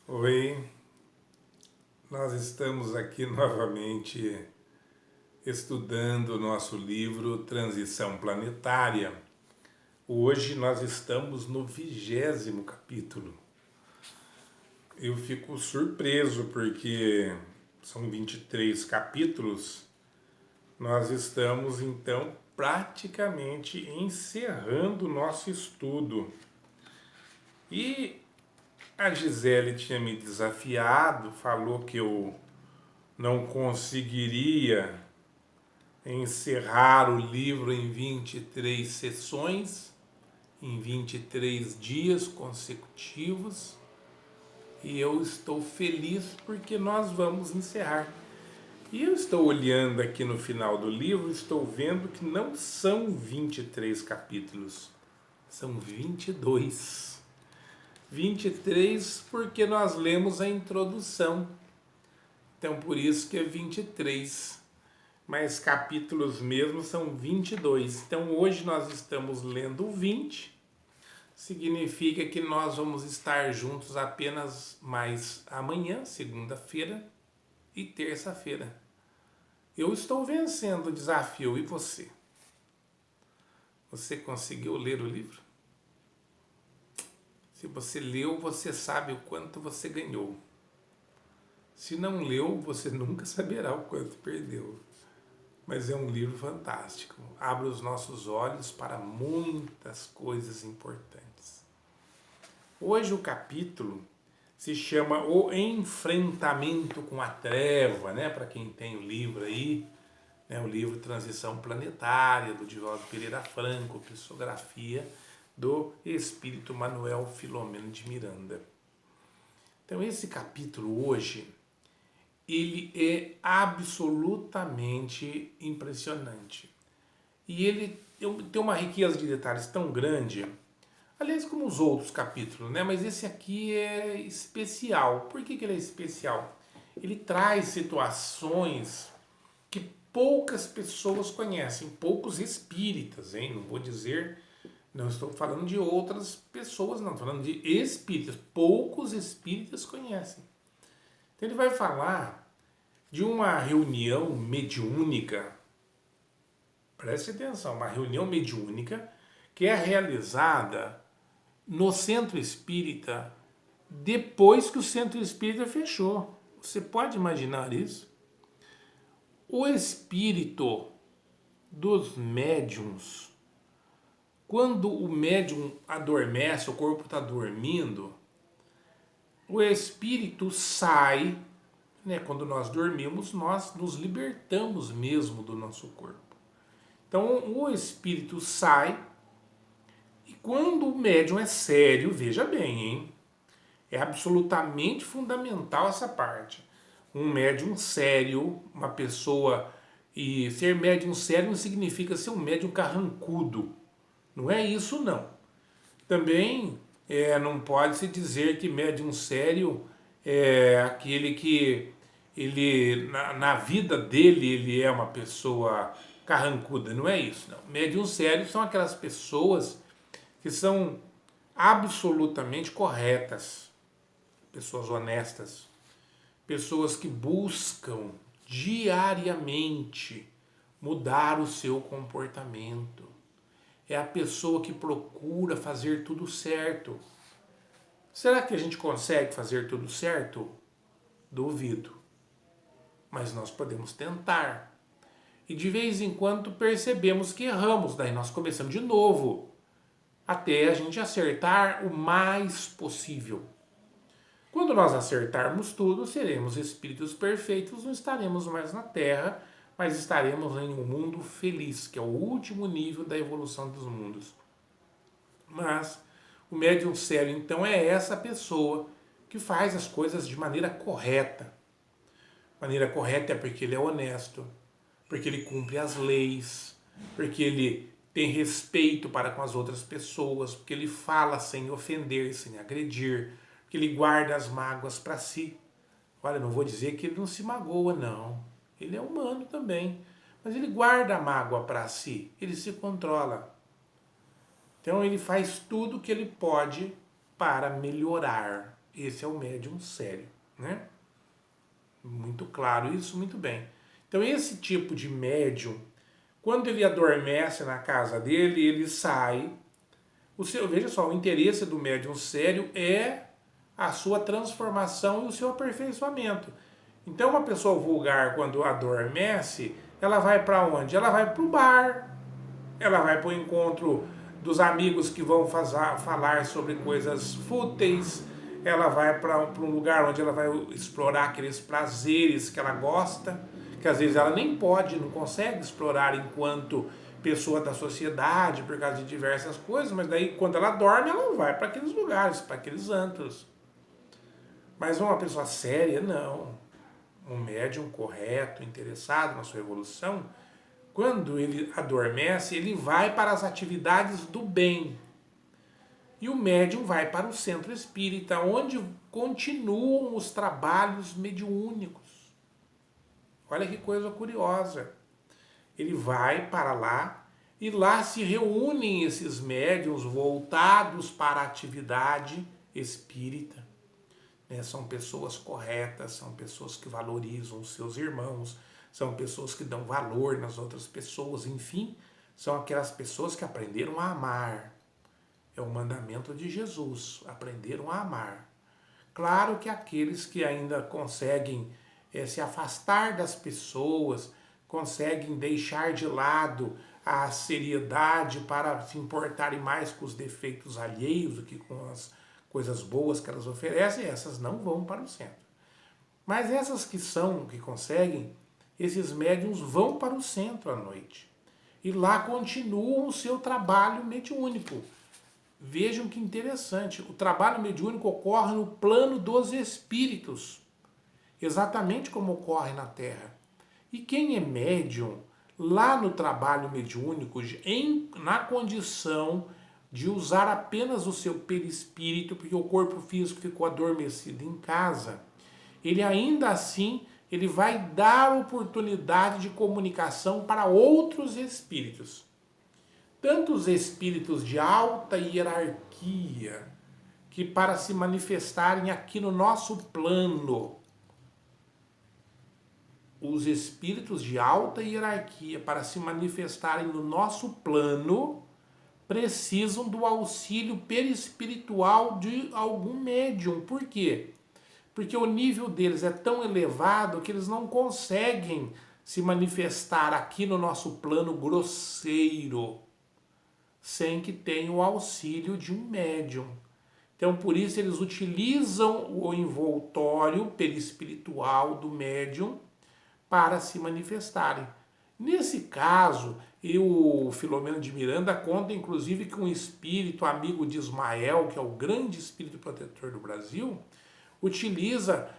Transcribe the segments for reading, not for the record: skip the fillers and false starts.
Oi, nós estamos aqui novamente estudando o nosso livro Transição Planetária. Hoje nós estamos no 20º capítulo. Eu fico surpreso porque são 23 capítulos. Nós estamos então praticamente encerrando o nosso estudo. E a Gisele tinha me desafiado, falou que eu não conseguiria encerrar o livro em 23 sessões, em 23 dias consecutivos, e eu estou feliz porque nós vamos encerrar. E eu estou olhando aqui no final do livro, estou vendo que não são 23 capítulos, são 22. 23 porque nós lemos a introdução. Então por isso que é 23. Mas capítulos mesmo são 22. Então hoje nós estamos lendo o 20. Significa que nós vamos estar juntos apenas mais amanhã, segunda-feira e terça-feira. Eu estou vencendo o desafio, e você? Você conseguiu ler o livro? Se você leu, você sabe o quanto você ganhou. Se não leu, você nunca saberá o quanto perdeu. Mas é um livro fantástico. Abre os nossos olhos para muitas coisas importantes. Hoje o capítulo se chama O Enfrentamento com a Treva, né? Para quem tem o livro aí, né? O livro Transição Planetária, do Divaldo Pereira Franco, psicografia do Espírito Manuel Filomeno de Miranda. Então esse capítulo hoje, ele é absolutamente impressionante. E ele tem uma riqueza de detalhes tão grande, aliás, como os outros capítulos, né? Mas esse aqui é especial. Por que ele é especial? Ele traz situações que poucas pessoas conhecem, poucos espíritas, hein? Não vou dizer, não estou falando de outras pessoas, não, estou falando de espíritas. Poucos espíritas conhecem. Então ele vai falar de uma reunião mediúnica, preste atenção, uma reunião mediúnica que é realizada no centro espírita depois que o centro espírita fechou. Você pode imaginar isso? O espírito dos médiums, quando o médium adormece, o corpo está dormindo, o espírito sai, né? Quando nós dormimos, nós nos libertamos mesmo do nosso corpo. Então o espírito sai e quando o médium é sério, veja bem, hein? É absolutamente fundamental essa parte. Um médium sério, uma pessoa. E ser médium sério não significa ser um médium carrancudo. Não é isso, não. Também não pode se dizer que médium sério é aquele que ele na vida dele ele é uma pessoa carrancuda. Não é isso, não. Médium sério são aquelas pessoas que são absolutamente corretas, pessoas honestas, pessoas que buscam diariamente mudar o seu comportamento. É a pessoa que procura fazer tudo certo. Será que a gente consegue fazer tudo certo? Duvido. Mas nós podemos tentar. E de vez em quando percebemos que erramos, daí nós começamos de novo, até a gente acertar o mais possível. Quando nós acertarmos tudo, seremos espíritos perfeitos, não estaremos mais na Terra, mas estaremos em um mundo feliz, que é o último nível da evolução dos mundos. Mas o médium sério, então, é essa pessoa que faz as coisas de maneira correta. Maneira correta é porque ele é honesto, porque ele cumpre as leis, porque ele tem respeito para com as outras pessoas, porque ele fala sem ofender, sem agredir, porque ele guarda as mágoas para si. Olha, não vou dizer que ele não se magoa, não. Ele é humano também. Mas ele guarda a mágoa para si, ele se controla. Então ele faz tudo o que ele pode para melhorar. Esse é o médium sério, né? Muito claro isso, muito bem. Então esse tipo de médium, quando ele adormece na casa dele, ele sai. Veja só, o interesse do médium sério é a sua transformação e o seu aperfeiçoamento. Então uma pessoa vulgar, quando adormece, ela vai para onde? Ela vai para o bar, ela vai para o encontro dos amigos que vão falar sobre coisas fúteis, ela vai para um lugar onde ela vai explorar aqueles prazeres que ela gosta, que às vezes ela nem pode, não consegue explorar enquanto pessoa da sociedade por causa de diversas coisas, mas daí quando ela dorme ela vai para aqueles lugares, para aqueles antros. Mas uma pessoa séria, não. Um médium correto, interessado na sua evolução, quando ele adormece, ele vai para as atividades do bem. E o médium vai para o centro espírita, onde continuam os trabalhos mediúnicos. Olha que coisa curiosa. Ele vai para lá e lá se reúnem esses médiuns voltados para a atividade espírita. São pessoas corretas, são pessoas que valorizam os seus irmãos, são pessoas que dão valor nas outras pessoas, enfim, são aquelas pessoas que aprenderam a amar. É o mandamento de Jesus, aprenderam a amar. Claro que aqueles que ainda conseguem se afastar das pessoas, conseguem deixar de lado a seriedade para se importarem mais com os defeitos alheios do que com as coisas boas que elas oferecem, essas não vão para o centro. Mas essas que conseguem, esses médiums vão para o centro à noite. E lá continuam o seu trabalho mediúnico. Vejam que interessante, o trabalho mediúnico ocorre no plano dos espíritos, exatamente como ocorre na Terra. E quem é médium, lá no trabalho mediúnico, na condição de usar apenas o seu perispírito, porque o corpo físico ficou adormecido em casa, ele ainda assim ele vai dar oportunidade de comunicação para outros espíritos. Tanto os espíritos de alta hierarquia, que para se manifestarem aqui no nosso plano, os espíritos de alta hierarquia, para se manifestarem no nosso plano, precisam do auxílio perispiritual de algum médium. Por quê? Porque o nível deles é tão elevado que eles não conseguem se manifestar aqui no nosso plano grosseiro, sem que tenha o auxílio de um médium. Então, por isso, eles utilizam o envoltório perispiritual do médium para se manifestarem. Nesse caso, o Filomeno de Miranda conta, inclusive, que um espírito amigo de Ismael, que é o grande espírito protetor do Brasil, utiliza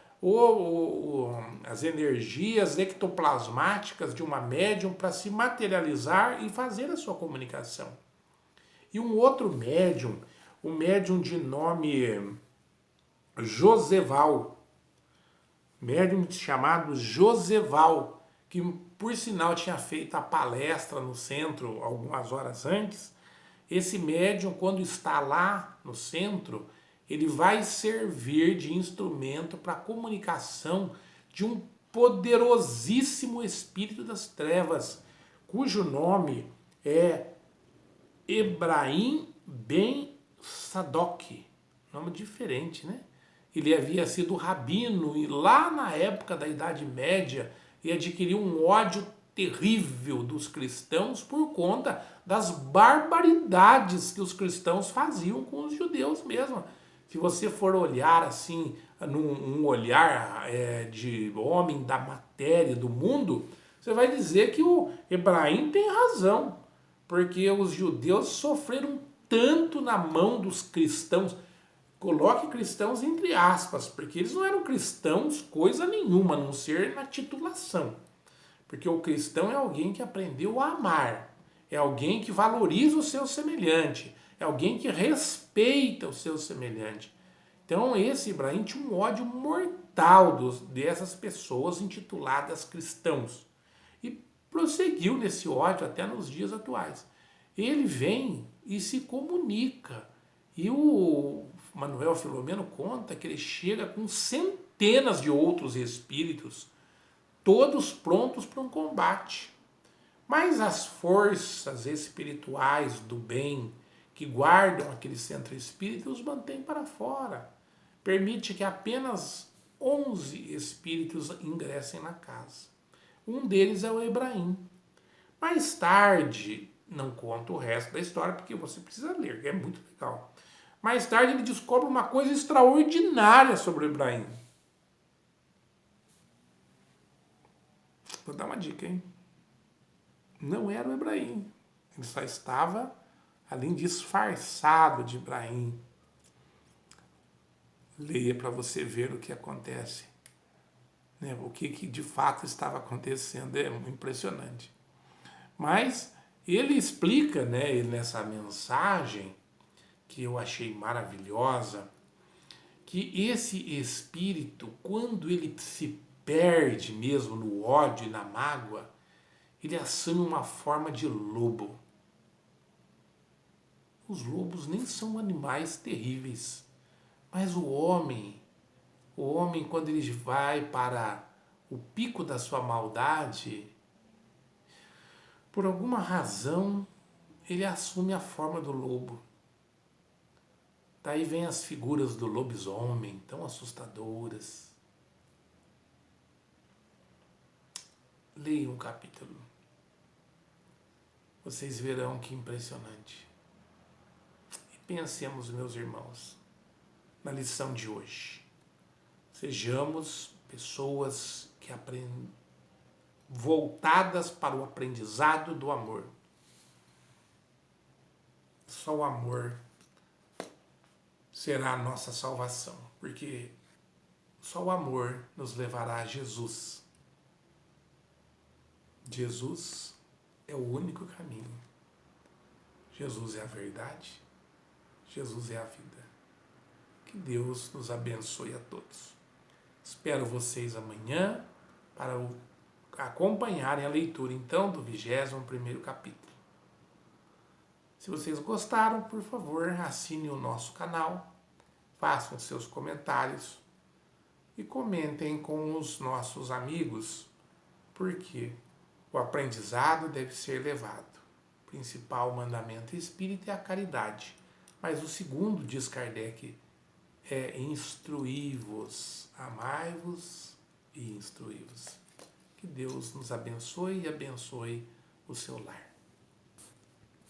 as energias ectoplasmáticas de uma médium para se materializar e fazer a sua comunicação. E um outro médium, um médium de nome Joseval, médium chamado Joseval, que por sinal tinha feito a palestra no centro algumas horas antes. Esse médium, quando está lá no centro, ele vai servir de instrumento para a comunicação de um poderosíssimo espírito das trevas, cujo nome é Ebrahim Ben Sadok. Nome diferente, né? Ele havia sido rabino e lá na época da Idade Média ele adquiriu um ódio terrível dos cristãos por conta das barbaridades que os cristãos faziam com os judeus mesmo. Se você for olhar assim, num olhar de homem da matéria, do mundo, você vai dizer que o Ebrahim tem razão, porque os judeus sofreram tanto na mão dos cristãos. Coloque cristãos entre aspas, porque eles não eram cristãos coisa nenhuma, a não ser na titulação. Porque o cristão é alguém que aprendeu a amar, é alguém que valoriza o seu semelhante, é alguém que respeita o seu semelhante. Então esse Ebrahim tinha um ódio mortal dessas pessoas intituladas cristãos. E prosseguiu nesse ódio até nos dias atuais. Ele vem e se comunica. E o Manuel Filomeno conta que ele chega com centenas de outros espíritos, todos prontos para um combate. Mas as forças espirituais do bem que guardam aquele centro espírita os mantêm para fora. Permite que apenas 11 espíritos ingressem na casa. Um deles é o Ebrahim. Mais tarde, não conto o resto da história porque você precisa ler, que é muito legal. Mais tarde ele descobre uma coisa extraordinária sobre o Ebrahim. Vou dar uma dica, hein? Não era o Ebrahim. Ele só estava ali disfarçado de Ebrahim. Leia para você ver o que acontece. Né? O que de fato estava acontecendo. É impressionante. Mas ele explica, né, nessa mensagem, que eu achei maravilhosa, que esse espírito, quando ele se perde mesmo no ódio e na mágoa, ele assume uma forma de lobo. Os lobos nem são animais terríveis, mas o homem quando ele vai para o pico da sua maldade, por alguma razão, ele assume a forma do lobo. Daí vem as figuras do lobisomem, tão assustadoras. Leia um capítulo. Vocês verão que impressionante. E pensemos, meus irmãos, na lição de hoje. Sejamos pessoas que aprendem, voltadas para o aprendizado do amor. Só o amor será a nossa salvação, porque só o amor nos levará a Jesus. Jesus é o único caminho. Jesus é a verdade. Jesus é a vida. Que Deus nos abençoe a todos. Espero vocês amanhã para acompanharem a leitura, então, do 21º capítulo. Se vocês gostaram, por favor, assinem o nosso canal, façam seus comentários e comentem com os nossos amigos, porque o aprendizado deve ser levado. O principal mandamento espírita é a caridade, mas o segundo, diz Kardec, é instruí-vos, amai-vos e instruí-vos. Que Deus nos abençoe e abençoe o seu lar.